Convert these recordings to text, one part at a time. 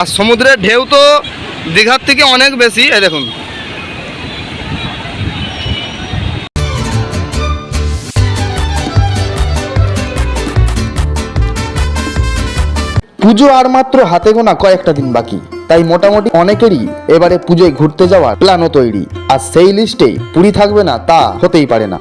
আর সমুদ্রের ঢেউ তো দীঘার থেকে অনেক বেশি। এই দেখুন, পুজো আর মাত্র হাতে গোনা কয়েকটা দিন বাকি, তাই মোটামুটি অনেকেরই এবারে পুজোয় ঘুরতে যাওয়ার প্ল্যানও তৈরি। আর সেই লিস্টে পুরী থাকবে না তা হতেই পারে না।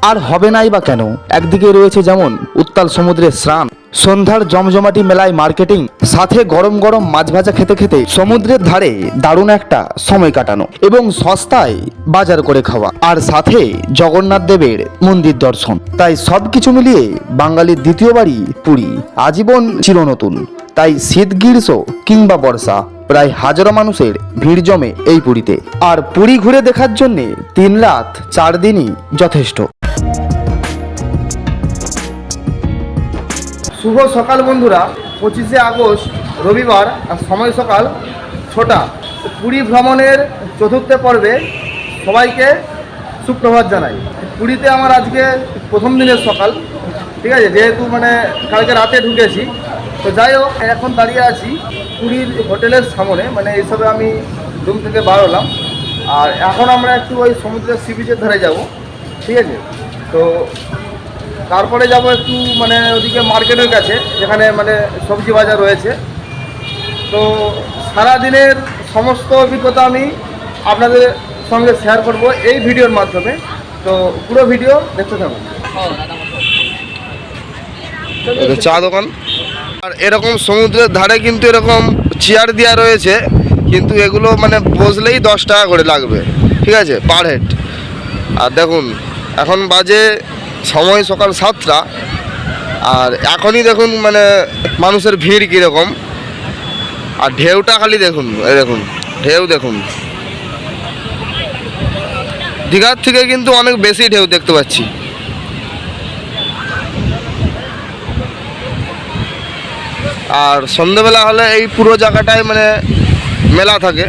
আর হবে নাই বা কেন, একদিকে রয়েছে যেমন উত্তাল সমুদ্রের স্নান, সন্ধ্যার জমজমাটি মেলায় মার্কেটিং, সাথে গরম গরম মাছ ভাজা খেতে খেতে সমুদ্রের ধারে দারুণ একটা সময় কাটানো এবং সস্তায় বাজার করে খাওয়া, আর সাথে জগন্নাথ দেবের মন্দির দর্শন। তাই সবকিছু মিলিয়ে বাঙালির দ্বিতীয় বাড়ি পুরী, আজীবন চিরনতুন। তাই শীত গ্রীষ্ম কিংবা বর্ষা প্রায় হাজারো মানুষের ভিড় জমে এই পুরীতে। আর পুরী ঘুরে দেখার জন্যে 3 রাত 4 দিনই যথেষ্ট। শুভ সকাল বন্ধুরা। 25শে আগস্ট রবিবার, আর সময় সকাল 6টা। পুরী ভ্রমণের চতুর্থ পর্বে সবাইকে সুপ্রভাত জানাই। পুরীতে আমার আজকে প্রথম দিনের সকাল, ঠিক আছে, যেহেতু কালকে রাতে ঢুকেছি। তো যাই হোক, এখন দাঁড়িয়ে আছি পুরীর হোটেলের সামনে, এইসবে আমি রুম থেকে বার হলাম। আর এখন আমরা একটু ওই সমুদ্রের সি বিচের ধারে যাব, ঠিক আছে। তো তারপরে যাব একটু ওদিকে মার্কেটের কাছে, যেখানে সবজি বাজার রয়েছে। তো সারাদিনের সমস্ত অভিজ্ঞতা আমি আপনাদের সঙ্গে শেয়ার করব এই ভিডিওর মাধ্যমে। তো পুরো ভিডিও দেখতে থাকুন। চা দোকান, আর এরকম সমুদ্রের ধারে কিন্তু এরকম চেয়ার দেওয়া রয়েছে, কিন্তু এগুলো বসলেই 10 টাকা করে লাগবে, ঠিক আছে, পার হেড। আর দেখুন, এখন বাজে সময় সকাল 7টা, আর এখনই দেখুন মানুষের ভিড় কীরকম। আর ঢেউটা খালি দেখুন, এই দেখুন ঢেউ দেখুন। দীঘার থেকে কিন্তু অনেক বেশি ঢেউ দেখতে পাচ্ছি। আর সন্ধ্যেবেলা হলে এই পুরো জায়গাটায় মেলা থাকে,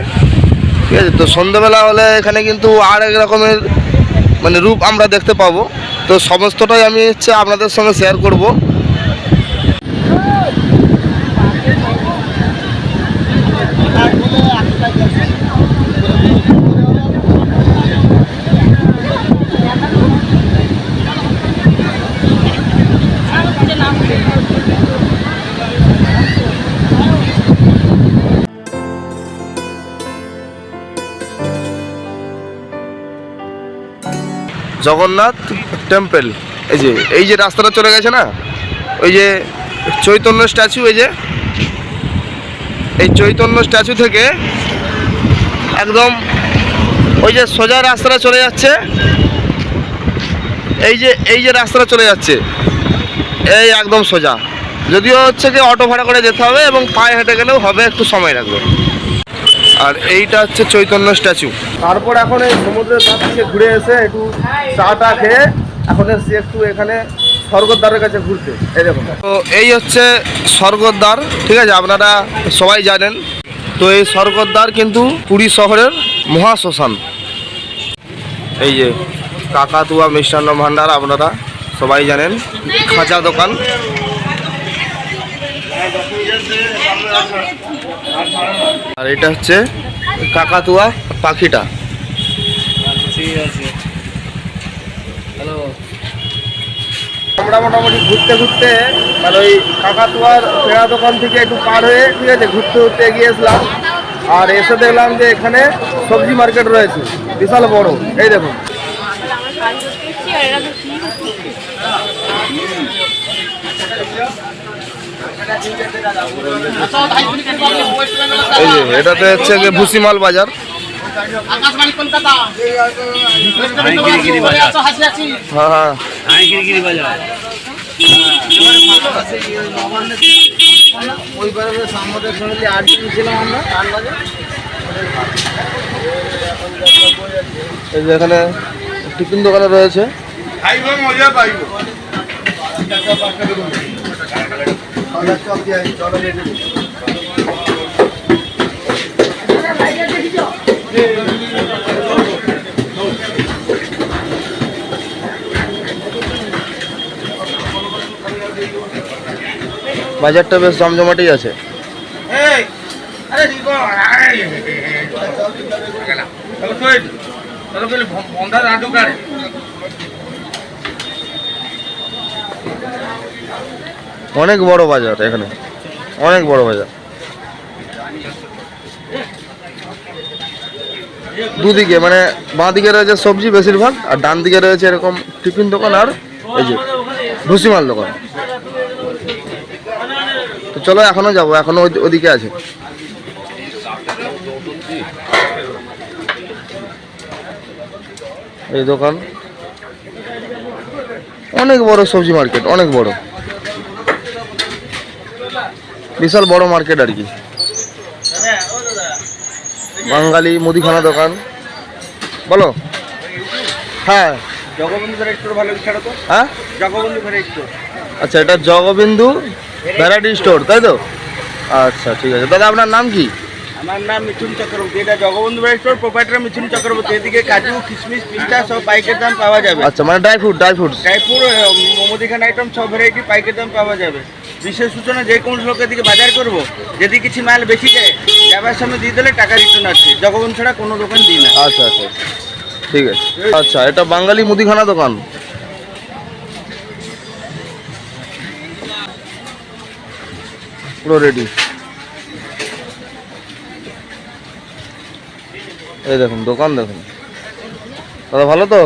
ঠিক আছে। তো সন্ধ্যেবেলা হলে এখানে কিন্তু আর এক রকমের রূপ আমরা দেখতে পাবো। তো সমস্তটাই আমি আপনাদের সঙ্গে শেয়ার করব। জগন্নাথ টেম্পল, এই যে রাস্তাটা চলে গেছে না, ওই যে চৈতন্য স্ট্যাচু, এই চৈতন্য স্ট্যাচু থেকে একদম ওই যে সোজা রাস্তাটা চলে যাচ্ছে, এই যে রাস্তাটা চলে যাচ্ছে, এই একদম সোজা। যদিও কি অটো ভাড়া করে যেতে হবে এবং পায়ে হেঁটে গেলেও হবে, একটু সময় লাগবে। আর এইটা হচ্ছে চৈতন্য স্ট্যাচু। তারপর এখন এই সমুদ্রের ধার থেকে ঘুরে এসে একটু চাটা খেয়ে এখন এসে একটু এখানে স্বর্গদ্বারের কাছে ঘুরতে। এই দেখুন, তো এই হচ্ছে স্বর্গদ্বার, ঠিক আছে, আপনারা সবাই জানেন। তো এই স্বর্গদ্বার কিন্তু পুরী শহরের মহাশ্মশান। এই যে কাকাতুয়া মিষ্টান্ন ভাণ্ডার, আপনারা সবাই জানেন, খাঁচা দোকান। আর এটা হচ্ছে কাকাতুয়া পাখিটা। আমরা মোটামুটি ঘুরতে ঘুরতে ওই কাকাতুয়ার পেড়া দোকান থেকে একটু পার হয়ে, ঠিক আছে, ঘুরতে ঘুরতে গিয়েছিলাম। আর এসে দেখলাম যে এখানে সবজি মার্কেট রয়েছে বিশাল বড়। এই দেখুন, এই যে এটাতে হচ্ছে ভুসিমাল বাজার। হ্যাঁ, এই যে এখানে টিফিন দোকানে রয়েছে। বাজারটা বেশ জমজমাটেই আছে। অনেক বড় বাজার এখানে, অনেক বড় বাজার। দুদিকে মানে বাঁ দিকে রয়েছে সবজি বেশিরভাগ, আর ডান দিকে রয়েছে এরকম টিফিন দোকান আর এই যে ভুসিমাল দোকান। তো চলো এখনো যাবো, এখনো ওদিকে আছে। এই দোকান অনেক বড় সবজি মার্কেট, অনেক বড়, বিশাল বড় মার্কেট আর কি। বাঙালি মুদিখানা দোকান। বলো। হ্যাঁ, জগবন্ধু ভ্যারাইটি স্টোর ভালো ছাড়ো তো। হ্যাঁ, জগবন্ধু ভ্যারাইটি স্টোর। আচ্ছা, এটা জগবিন্দু ভ্যারাইটি স্টোর, তাই তো? আচ্ছা ঠিক আছে। দাদা আপনার নাম কি? আমার নাম মিঠুন চক্রবর্তী। এটা Jagabandhu variety store, proprietor Mithun Chakraborty. এদিকে কাজু, কিশমিশ, পিস্তা সব পাইকের দাম পাওয়া যাবে। আচ্ছা, মানে ড্রাই ফ্রুট ড্রাইফ্রুট, মুদিখানা আইটেম সব ভ্যারাইটি পাইকের দাম পাওয়া যাবে। বিশেষ সূচনা যে কোনো লোকের দিকে বাজার করব, যদি কিছু মাল বেশি যায় যাবার সামনে দিয়ে দিলে টাকা রিটার্ন আছে। জগবন্ধু ছাড়া কোনো দোকান দিই না। আচ্ছা আচ্ছা ঠিক আছে। আচ্ছা, এটা বাঙালি মুদিখানা দোকান। পুরো রেডি। এই দেখুন দোকান, দেখুন দাদা, ভালো তো?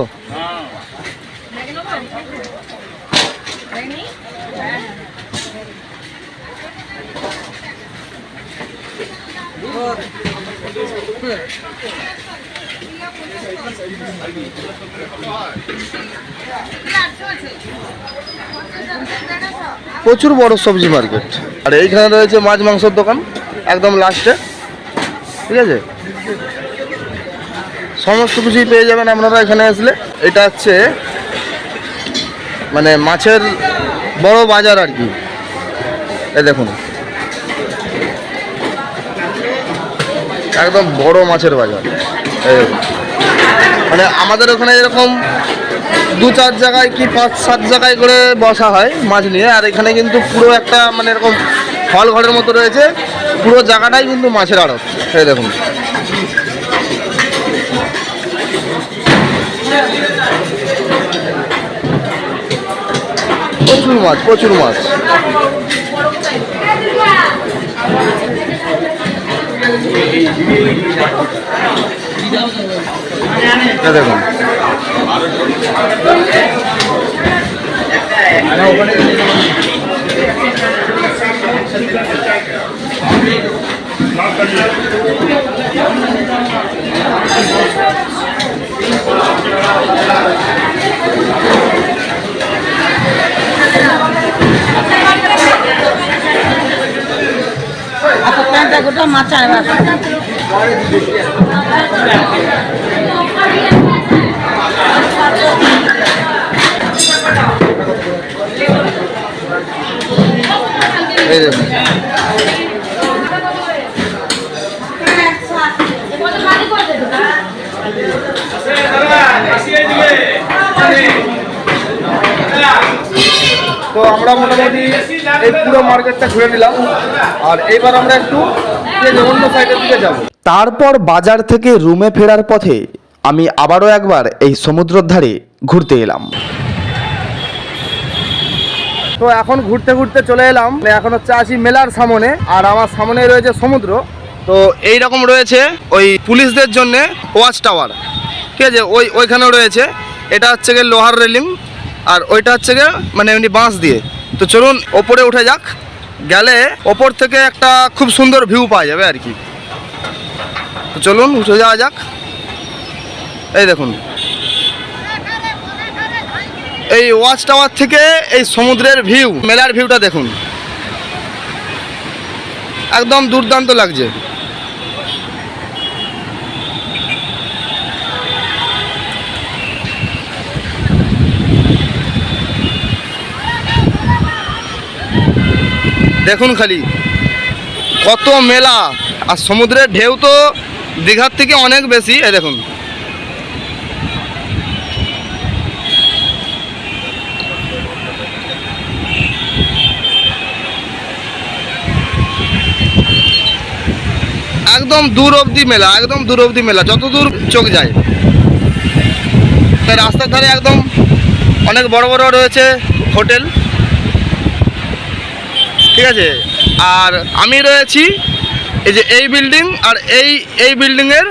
প্রচুর বড় সবজি মার্কেট। আর এইখানে রয়েছে মাছ মাংসের দোকান একদম লাস্টে, ঠিক আছে? সমস্ত কিছুই পেয়ে যাবেন আপনারা এখানে আসলে। এটা হচ্ছে মানে মাছের বড় বাজার আর কি। এই দেখুন একদম বড় মাছের বাজার। এই দেখুন, মানে আমাদের ওখানে এরকম 2-4 জায়গায় কি 5-7 জায়গায় করে বসা হয় মাছ নিয়ে, আর এখানে কিন্তু পুরো একটা মানে এরকম হল ঘরের মতো রয়েছে, পুরো জায়গাটাই কিন্তু মাছের আড়ত। এই দেখুন প্রচুর মাছ, প্রচুর মাছ। দেখুন গোটা মাছ আনবা। এই দেখুন তো আমরা মোটামুটি এই পুরো মার্কেটটা ঘুরে নিলাম, আর এইবার আমরা একটু অন্য সাইডের দিকে যাব। তারপর বাজার থেকে রুমে ফেরার পথে আমি আবারও একবার এই সমুদ্রের ধারে ঘুরতে এলাম। তো এখন ঘুরতে ঘুরতে চলে এলাম, এখন হচ্ছে আসি মেলার সামনে, আর আমার সামনে রয়েছে সমুদ্র। তো এই রকম রয়েছে ওই পুলিশদের জন্য ওয়াচ টাওয়ার, ঠিক আছে? ওইখানেও রয়েছে। এটা হচ্ছে গিয়ে লোহার রেলিং, আর ওইটা হচ্ছে গিয়ে মানে এমনি বাঁশ দিয়ে। তো চলুন ওপরে উঠে যাক, গেলে ওপর থেকে একটা খুব সুন্দর ভিউ পাওয়া যাবে আর কি। তো চলুন উঠে যাওয়া যাক। এই দেখুন এই ওয়াচ টাওয়ার থেকে এই সমুদ্রের ভিউ, মেলার ভিউটা দেখুন, একদম দুর্দান্ত লাগছে। দেখুন খালি কত মেলা, আর সমুদ্রের ঢেউ তো দীঘার থেকে অনেক বেশি। এই দেখুন একদম দূর অবধি মেলা, একদম দূর অবধি মেলা, যত দূর চোখ যায়। রাস্তার ধারে একদম অনেক বড় বড় রয়েছে হোটেল, ঠিক আছে। আর আমি রয়েছি এই যে এই বিল্ডিং, আর এই বিল্ডিংয়ের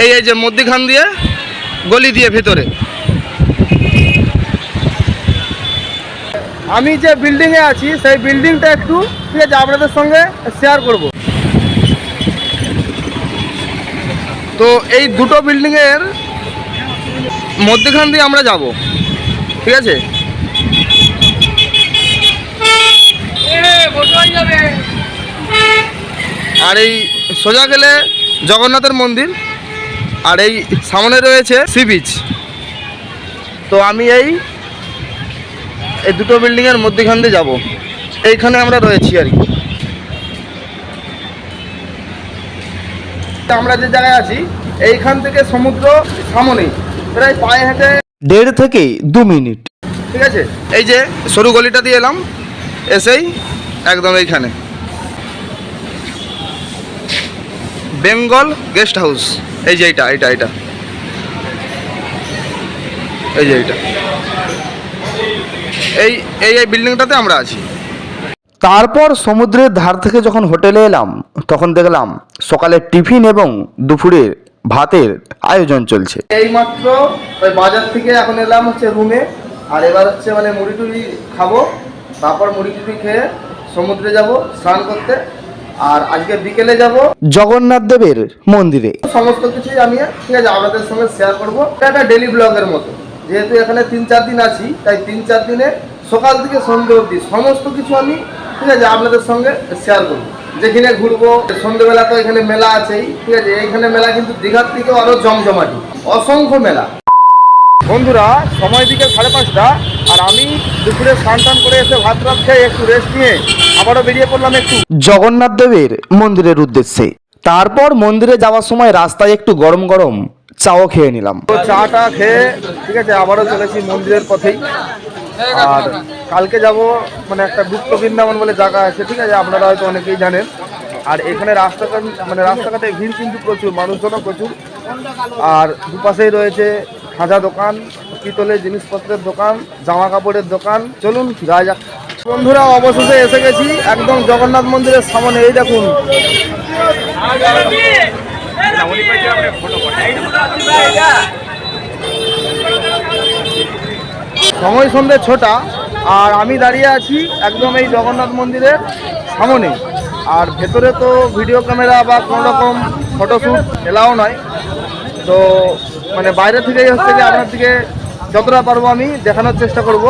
এই যে মধ্যখান দিয়ে গলি দিয়ে ভিতরে আমি যে বিল্ডিংয়ে আছি সেই বিল্ডিংটা একটু, ঠিক আছে, আপনাদের সঙ্গে শেয়ার করব। তো এই দুটো বিল্ডিংয়ের মধ্যখান দিয়ে আমরা যাব, ঠিক আছে। আর এই সোজা গেলে জগন্নাথের মন্দির, আর এই সামনে রয়েছে সি বিচ। তো আমি এই দুটো বিল্ডিংয়ের মধ্যখান দিয়ে যাবো, এইখানে আমরা রয়েছি আর কি। আমরা যে জায়গায় আছি এইখান থেকে সমুদ্র সামনেই, প্রায় পায়ে হেঁটে 1.5 থেকে 2 মিনিট। ঠিক আছে। এই যে সরু গলিটা দিয়ে এলাম, এসেই একদম এইখানে বেঙ্গল গেস্ট হাউস। এই যে এইটা এই যে এইটা এই বিল্ডিংটাতে আমরা আছি। তারপর সমুদ্রের ধার থেকে যখন হোটেলে এলাম তখন দেখলাম সকালের টিফিন এবং দুপুরের ভাতের আয়োজন চলছে। এইমাত্র ওই বাজার থেকে এখন এলাম হচ্ছে রুমে, আর এবার হচ্ছে মানে মুড়ি টুড়ি খাবো, তারপর মুড়ি টুড়ি খেয়ে সমুদ্রে যাব স্নান করতে। আর আজকে বিকেলে যাব জগন্নাথ দেবের মন্দিরে। সমস্ত কিছুই আমি, ঠিক আছে, আপনাদের সঙ্গে শেয়ার করবো। এটা একটা ডেলি ব্লগের মতো, যেহেতু এখানে 3-4 দিন আছি, তাই 3-4 দিনে সকাল থেকে সন্ধ্যে অবধি সমস্ত কিছু আমি, ঠিক আছে, আপনাদের সঙ্গে শেয়ার করবো। যেখানে ঘুরবো, সন্ধ্যেবেলা তো এখানে মেলা আছেই, ঠিক আছে। এইখানে মেলা কিন্তু দীঘার থেকেও আরও জমজমাটি, অসংখ্য মেলা। বন্ধুরা, সময় দিকে 5:30, আর আমি দুপুরে স্নান টান করে এসে ভাত রাত খেয়ে একটু রেস্ট নিয়ে আবারও বেরিয়ে পড়লাম একটু জগন্নাথ দেবের মন্দিরের উদ্দেশ্যে। তারপর মন্দিরে যাওয়ার সময় রাস্তায় একটু গরম গরম চাও খেয়ে নিলাম। তো চাটা খেয়ে, ঠিক আছে, আবারও চলেছি মন্দিরের পথেই। আর কালকে যাব মানে একটা গুপ্ত বৃন্দাবন বলে জায়গা আছে, ঠিক আছে, আপনারা হয়তো অনেকেই জানেন। আর এখানে রাস্তাঘাটে ভিড় কিন্তু প্রচুর, মানুষজনও প্রচুর। আর দুপাশেই রয়েছে খাজা দোকান, পিতলের জিনিসপত্রের দোকান, জামা কাপড়ের দোকান। চলুন যাওয়া যাক। বন্ধুরা, অবশেষে এসে গেছি একদম জগন্নাথ মন্দিরের সামনে। এই দেখুন, সময় সন্ধ্যে 6টা, আর আমি দাঁড়িয়ে আছি একদম এই জগন্নাথ মন্দিরের সামনে। আর ভেতরে তো ভিডিও ক্যামেরা বা কোনো রকম ফটোশ্যুট এলাও নয়, তো মানে বাইরে থেকেই হচ্ছে যে আপনার দিকে যতটা পারবো আমি দেখানোর চেষ্টা করব।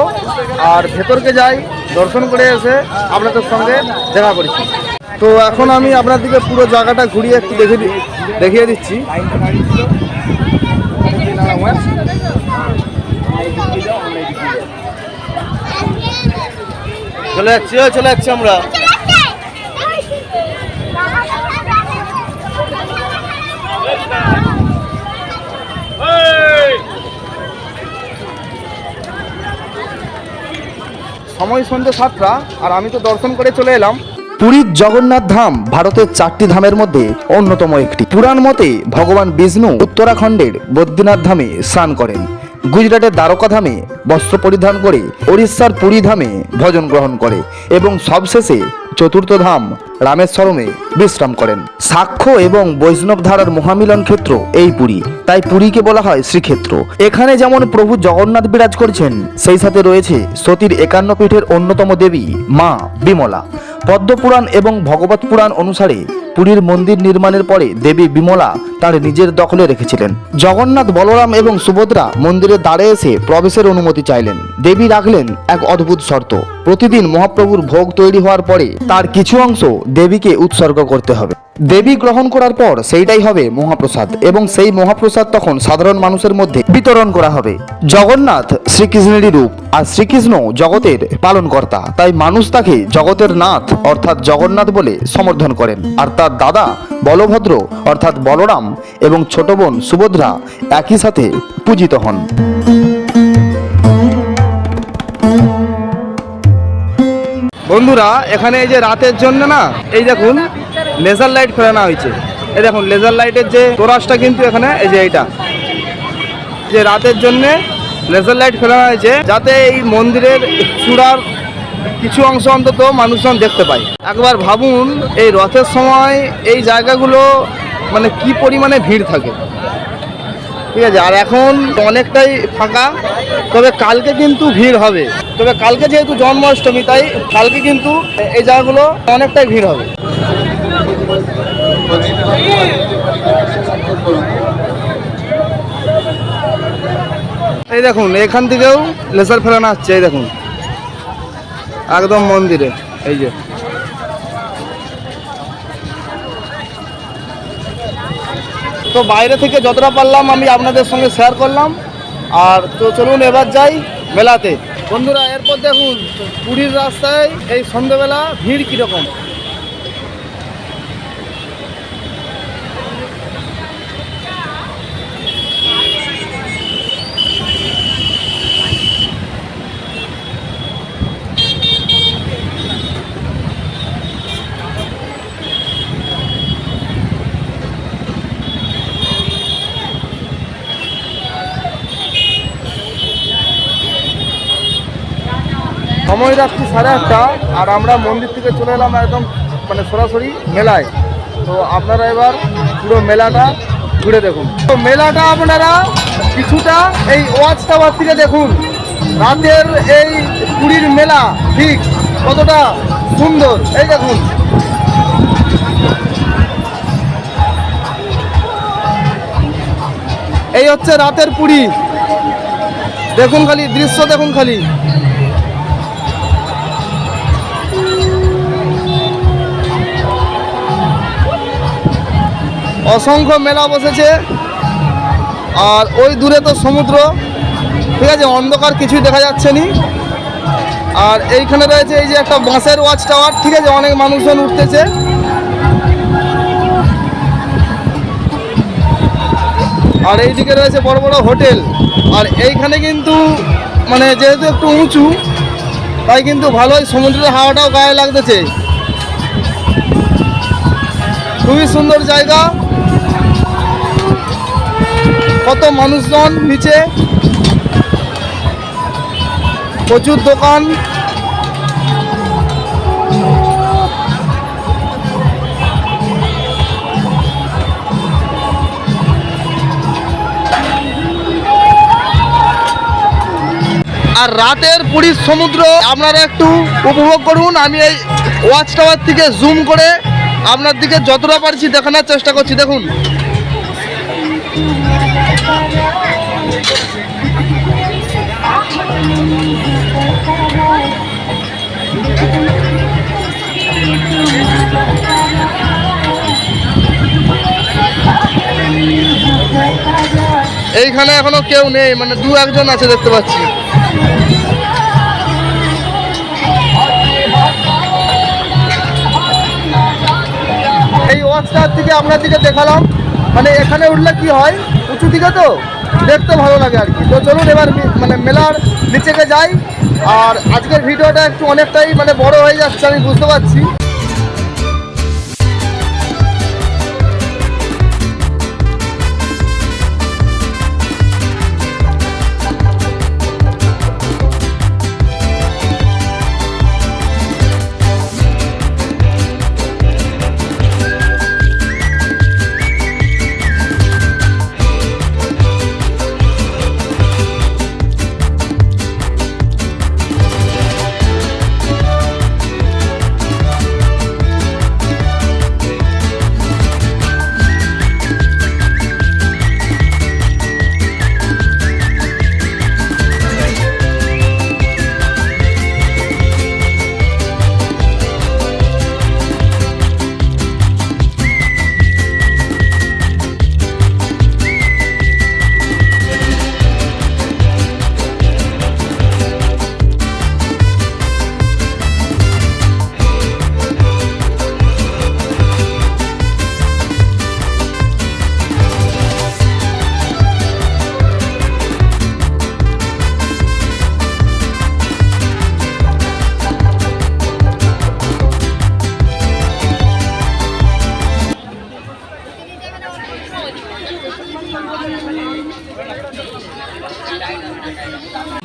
আর ভেতরকে যাই, দর্শন করে এসে আপনাদের সঙ্গে দেখা করছি। তো এখন আমি আপনার দিকে পুরো জায়গাটা ঘুরিয়ে একটু দেখিয়ে দিচ্ছি। চলে যাচ্ছি আমরা। সময় সন্ধ্যে 7টা, আর আমি তো দর্শন করে চলে এলাম। পুরীর জগন্নাথ ধাম ভারতের 4টি ধামের মধ্যে অন্যতম একটি। পুরাণ মতে ভগবান বিষ্ণু উত্তরাখণ্ডের বদ্রীনাথ ধামে স্নান করেন, গুজরাটের দ্বারকা ধামে বস্ত্র পরিধান করে, ওড়িশার পুরী ধামে ভজন গ্রহণ করে এবং সবশেষে চতুর্থ ধাম রামেশ্বরমে বিশ্রাম করেন। সাক্ষ্য এবং বৈষ্ণব ধারার মহামিলন ক্ষেত্র এই পুরী, তাই পুরীকে বলা হয় শ্রীক্ষেত্র। এখানে যেমন প্রভু জগন্নাথ বিরাজ করছেন, সেই সাথে রয়েছে সতীর 51 পীঠের অন্যতম দেবী মা বিমলা। পদ্মপুরাণ এবং ভগবত পুরাণ অনুসারে পুরীর মন্দির নির্মাণের পরে দেবী বিমলা তার নিজের দখলে রেখেছিলেন। জগন্নাথ, বলরাম এবং সুভদ্রা মন্দিরের দ্বারে এসে প্রবেশের অনুমতি চাইলেন। দেবী রাখলেন এক অদ্ভুত শর্ত, প্রতিদিন মহাপ্রভুর ভোগ তৈরি হওয়ার পরে তার কিছু অংশ দেবীকে উৎসর্গ করতে হবে। দেবী গ্রহণ করার পর সেইটাই হবে মহাপ্রসাদ, এবং সেই মহাপ্রসাদ তখন সাধারণ মানুষের মধ্যে বিতরণ করা হবে। জগন্নাথ শ্রীকৃষ্ণেরই রূপ, আর শ্রীকৃষ্ণ জগতের পালনকর্তা, তাই মানুষ তাকে জগতের নাথ অর্থাৎ জগন্নাথ বলে সম্বোধন করেন। আর তার দাদা বলভদ্র অর্থাৎ বলরাম এবং ছোট বোন সুভদ্রা একই সাথে পূজিত হন। বন্ধুরা, এখানে এই যে রাতের জন্য না, এই দেখুন লেজার লাইট ফেলানো হয়েছে, এই দেখুন লেজার লাইটের যে তোরাসটা কিন্তু এখানে এই যে এইটা যে রাতের জন্য লেজার লাইট ফেলানো হয়েছে যাতে এই মন্দিরের চূড়ার কিছু অংশ অন্তত মানুষজন দেখতে পায়। একবার ভাবুন এই রথের সময় এই জায়গাগুলো মানে কি পরিমাণে ভিড় থাকে, ঠিক আছে। আর এখন অনেকটাই ফাঁকা, তবে কালকে কিন্তু ভিড় হবে। তবে কালকে যেহেতু জন্মাষ্টমী তাই কালকে কিন্তু এই জায়গাগুলো অনেকটাই ভিড় হবে। এই দেখুন এখান থেকেও লেজার ফেলানো হচ্ছে, এই দেখুন একদম মন্দিরে। এই যে তো বাইরে থেকে যতটা পারলাম আমি আপনাদের সঙ্গে শেয়ার করলাম। আর তো চলুন এবার যাই মেলাতে। বন্ধুরা এরপর দেখুন পুরীর রাস্তায় এই সন্ধ্যেবেলা ভিড় কীরকম। সময় রাত্রি 8:30 আর আমরা মন্দির থেকে চলে এলাম একদম মানে সরাসরি মেলায়। তো আপনারা এবার পুরো মেলাটা ঘুরে দেখুন। তো মেলাটা আপনারা কিছুটা এই ওয়াচ টাওয়ার থেকে দেখুন। রাতের এই পুরীর মেলা ঠিক কতটা সুন্দর, এই দেখুন। এই হচ্ছে রাতের পুরী, দেখুন খালি দৃশ্য দেখুন খালি। অসংখ্য মেলা বসেছে আর ওই দূরে তো সমুদ্র, ঠিক আছে, অন্ধকার কিছুই দেখা যাচ্ছে না। আর এইখানে রয়েছে এই যে একটা বাঁশের ওয়াচ টাওয়ার, ঠিক আছে, অনেক মানুষজন উঠতেছে। আর এইদিকে রয়েছে বড় বড় হোটেল। আর এইখানে কিন্তু মানে যেহেতু একটু উঁচু তাই কিন্তু ভালোই সমুদ্রের হাওয়াটাও গায়ে লাগতেছে। খুবই সুন্দর জায়গা, কত মানুষজন নিচে, প্রচুর দোকান। আর রাতের পুরীর সমুদ্র আপনারা একটু উপভোগ করুন। আমি এই ওয়াচ টাওয়ার থেকে জুম করে আপনার দিকে যতটা পারছি দেখানোর চেষ্টা করছি। দেখুন এইখানে এখনো কেউ নেই, মানে 2-1 আছে দেখতে পাচ্ছি। এই ওয়াচটার থেকে আপনার দিকে দেখালাম, মানে এখানে উঠলে কি হয় উঁচু দিকে তো দেখতে ভালো লাগে আর কি। তো চলুন এবার মানে মেলার নিচেকে যাই। আর আজকের ভিডিওটা একটু অনেকটাই মানে বড় হয়ে যাচ্ছে আমি বুঝতে পারছি।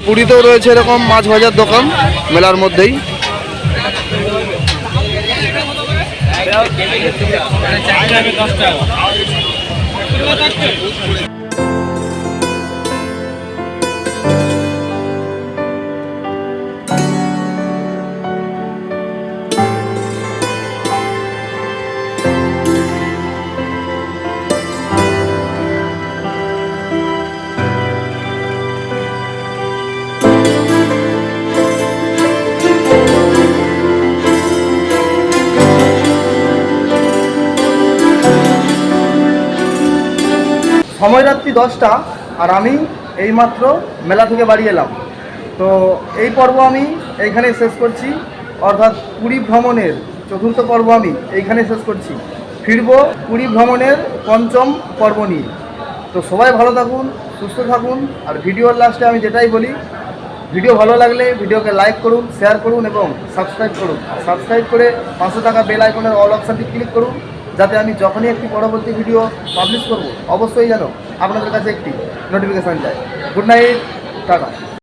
পুরীতেও রয়েছে এরকম মাছ ভাজার দোকান মেলার মধ্যেই। সময় রাত্রি 10টা আর আমি এইমাত্র মেলা থেকে বাড়ি এলাম। তো এই পর্ব আমি এইখানেই শেষ করছি, অর্থাৎ পুরী ভ্রমণের চতুর্থ পর্ব আমি এইখানে শেষ করছি। ফিরব পুরী ভ্রমণের পঞ্চম পর্ব নিয়ে। তো সবাই ভালো থাকুন, সুস্থ থাকুন। আর ভিডিওর লাস্টে আমি যেটাই বলি, ভিডিও ভালো লাগলে ভিডিওকে লাইক করুন, শেয়ার করুন এবং সাবস্ক্রাইব করুন। সাবস্ক্রাইব করে পাশে থাকা বেল আইকনের অল অপশানটি ক্লিক করুন, যাতে আমি যখনই একটি পরবর্তী ভিডিও পাবলিশ করব অবশ্যই যেন আপনাদের কাছে একটি নোটিফিকেশান যায়। Good night, tata.